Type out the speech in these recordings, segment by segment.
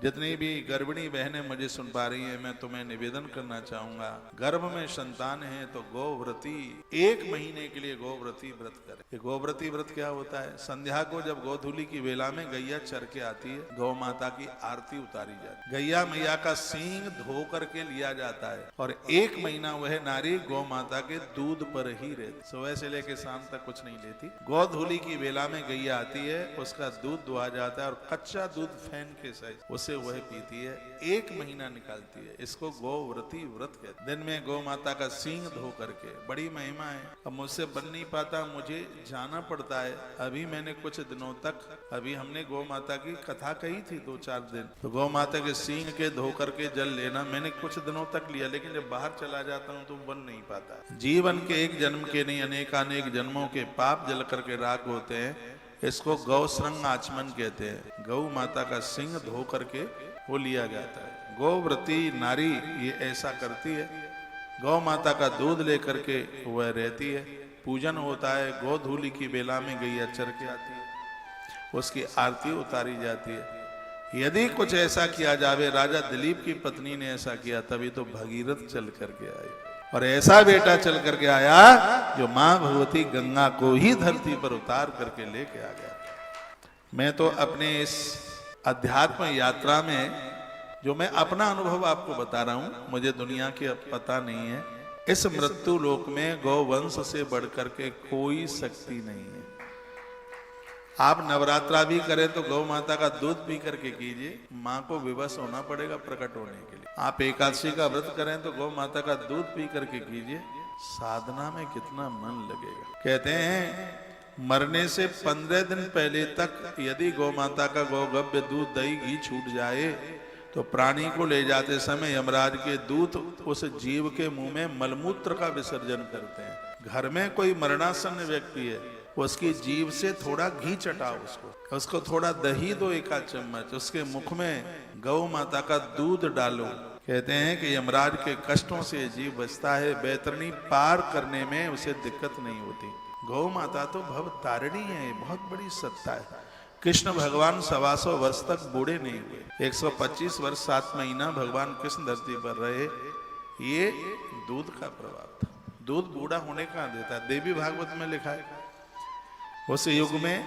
जितनी भी गर्भिणी बहनें मुझे सुन पा रही हैं, मैं तुम्हें निवेदन करना चाहूंगा, गर्भ में संतान है तो गोव्रती 1 महीने के लिए गोव्रती व्रत करे। ये गोव्रती व्रत क्या होता है? संध्या को जब गोधूली की वेला में गैया चर के आती है, गौ माता की आरती उतारी जाती है, गैया मैया का सींग धो करके लिया जाता है और 1 महीना वह नारी गौ माता के दूध पर ही रहती, सुबह से लेकर शाम तक कुछ नहीं लेती। गोधूली की वेला में गैया आती है, उसका दूध दुहा जाता है और कच्चा दूध फेन के सहित उसे वह पीती है, 1 महीना निकालती है। इसको गोव्रती व्रत कहते हैं। दिन में गौ माता का सींग धो करके, बड़ी महिमा है। अब मुझसे बन नहीं पाता, मुझे जाना पड़ता है। अभी मैंने कुछ दिनों तक, अभी हमने गौ माता की कथा कही थी 2-4 दिन, तो गौ माता के सींग के धो करके जल लेना मैंने कुछ दिनों तक लिया, लेकिन जब बाहर चला जाता हूँ तो बन नहीं पाता। जीवन के एक जन्म के नहीं, अनेकानेक जन्मों के पाप जल करके राख होते हैं। इसको गौ श्रृंग आचमन कहते हैं। गौ माता का सिंह धो करके वो लिया जाता है। गोव्रती नारी ये ऐसा करती है, गौ माता का दूध लेकर के वह रहती है। पूजन होता है, गोधूली की बेला में गैया चर के आती है, उसकी आरती उतारी जाती है। यदि कुछ ऐसा किया जावे, राजा दिलीप की पत्नी ने ऐसा किया, तभी तो भगीरथ चल करके आई, और ऐसा बेटा चल करके आया जो मां भगवती गंगा को ही धरती पर उतार करके लेके आ गया। मैं तो अपने इस अध्यात्म यात्रा में, जो मैं अपना अनुभव आपको बता रहा हूं, मुझे दुनिया की अब पता नहीं है, इस मृत्यु लोक में गौवंश से बढ़कर के कोई शक्ति नहीं है। आप नवरात्रा भी करें तो गौ माता का दूध पी करके कीजिए, माँ को विवश होना पड़ेगा प्रकट होने के लिए। आप एकादशी का व्रत करें तो गौ माता का दूध पी करके कीजिए, साधना में कितना मन लगेगा। कहते हैं मरने से 15 दिन पहले तक यदि गौ माता का गौगव्य दूध, दही, घी छूट जाए तो प्राणी को ले जाते समय यमराज के दूत उस जीव के मुंह में मलमूत्र का विसर्जन करते हैं। घर में कोई मरणासन्न व्यक्ति है, उसकी जीभ से थोड़ा घी चटाओ, उसको थोड़ा दही दो 1 चम्मच, उसके मुख में गौ माता का दूध डालो। कहते हैं कि यमराज के कष्टों से जीव बचता है, बैतरणी पार करने में उसे दिक्कत नहीं होती। गौ माता तो भव तारिणी है, बहुत बड़ी सत्ता है। कृष्ण भगवान 125 वर्ष तक बूढ़े नहीं हुए, 125 वर्ष 7 महीना भगवान कृष्ण धरती पर रहे। ये दूध का प्रभाव था। दूध बूढ़ा होने का देता है, देवी भागवत में लिखा है। उस युग में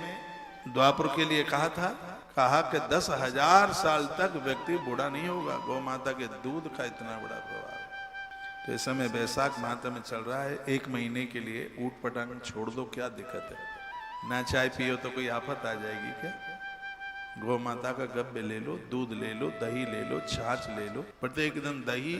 द्वापर के लिए कहा कि 10,000 साल तक व्यक्ति बूढ़ा नहीं होगा। गौ माता के दूध का इतना बड़ा प्रभाव। तो इस समय वैशाख माह में चल रहा है, 1 महीने के लिए ऊट पटांग छोड़ दो, क्या दिक्कत है? ना चाय पियो तो कोई आफत आ जाएगी क्या? गौ माता का गव्य ले लो, दूध ले लो, दही ले लो, छाछ ले लो। प्रत्येक दिन दही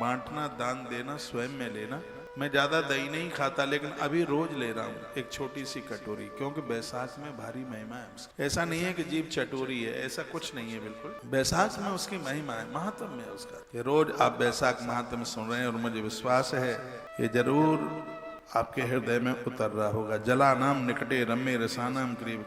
बांटना, दान देना, स्वयं में लेना। मैं ज्यादा दही नहीं खाता, लेकिन अभी रोज ले रहा हूँ 1 छोटी सी कटोरी, क्योंकि बैसाख में भारी महिमा है। ऐसा नहीं है कि जीभ चटोरी है, ऐसा कुछ नहीं है। बिल्कुल बैसाख में उसकी महिमा है, महात्म्य है उसका। ये रोज आप बैसाख महात्म्य सुन रहे हैं और मुझे विश्वास है ये जरूर आपके हृदय में उतर रहा होगा। जलानाम निकटे रम्य रसानाम क्रीब,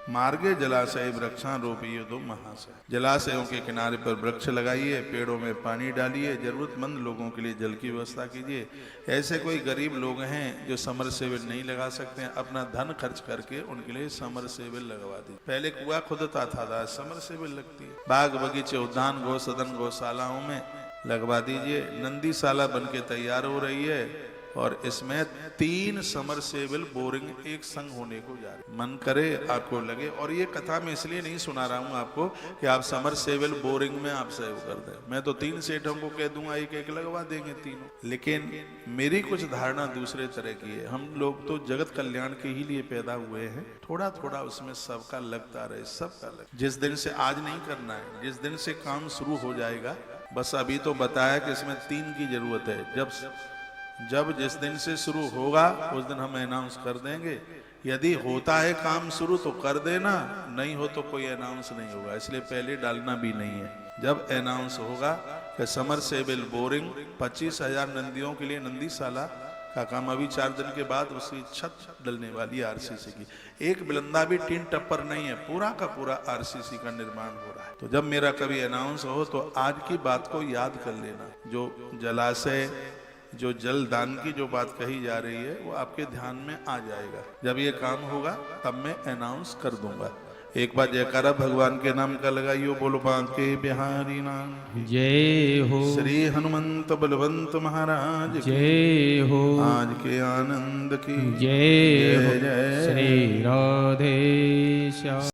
मार्गे जलाशय वृक्षारोपी दो महाशय। जलाशयों के किनारे पर वृक्ष लगाइए, पेड़ों में पानी डालिए, जरूरतमंद लोगों के लिए जल की व्यवस्था कीजिए। ऐसे कोई गरीब लोग हैं जो समर सेविल नहीं लगा सकते हैं, अपना धन खर्च करके उनके लिए समर सेविल लगवा दीजिए। पहले कुआं खुदता था, समर सेविल लगती है। बाग बगीचे, उद्यान, गौसदन, गौशालाओं में लगवा दीजिए। नंदीशाला बन के तैयार हो रही है और इसमें 3 समरसेबल बोरिंग एक संग होने को जा रहे। मन करे आपको लगे, और ये कथा मैं इसलिए नहीं सुना रहा हूं आपको कि आप समरसेबल बोरिंग में आप सहयोग कर दें। मैं तो 3 सेठों को कह दूंगा, एक लगवा देंगे तीनों। लेकिन मेरी कुछ धारणा दूसरे तरह की है। हम लोग तो जगत कल्याण के ही लिए पैदा हुए हैं, थोड़ा थोड़ा उसमें सबका लगता रहे, सबका लगे। जिस दिन से, आज नहीं करना है, जिस दिन से काम शुरू हो जाएगा, बस अभी तो बताया कि इसमें 3 की जरूरत है। जब जिस दिन से शुरू होगा उस दिन हम अनाउंस कर देंगे। यदि होता है काम शुरू तो कर देना, नहीं हो तो कोई अनाउंस नहीं होगा, इसलिए पहले डालना भी नहीं है। जब अनाउंस होगा कि समरसेबल बोरिंग 25,000 नंदियों के लिए नंदीशाला का काम, अभी 4 दिन के बाद उसकी छत डलने वाली आरसीसी की। एक बिलंदा भी टीन टप्पर नहीं है, पूरा का पूरा आरसीसी का निर्माण हो रहा है। तो जब मेरा कभी अनाउंस हो तो आज की बात को याद कर लेना। जो जलाशय, जो जल दान की जो बात कही जा रही है वो आपके ध्यान में आ जाएगा। जब ये काम होगा तब मैं अनाउंस कर दूंगा। एक बार जयकारा भगवान के नाम का लगाइयो, बोलो बांके बिहारी नाम जय हो। श्री हनुमंत बलवंत महाराज की जय हो। आज के आनंद की जय हो। जय। श्री राधे श्याम।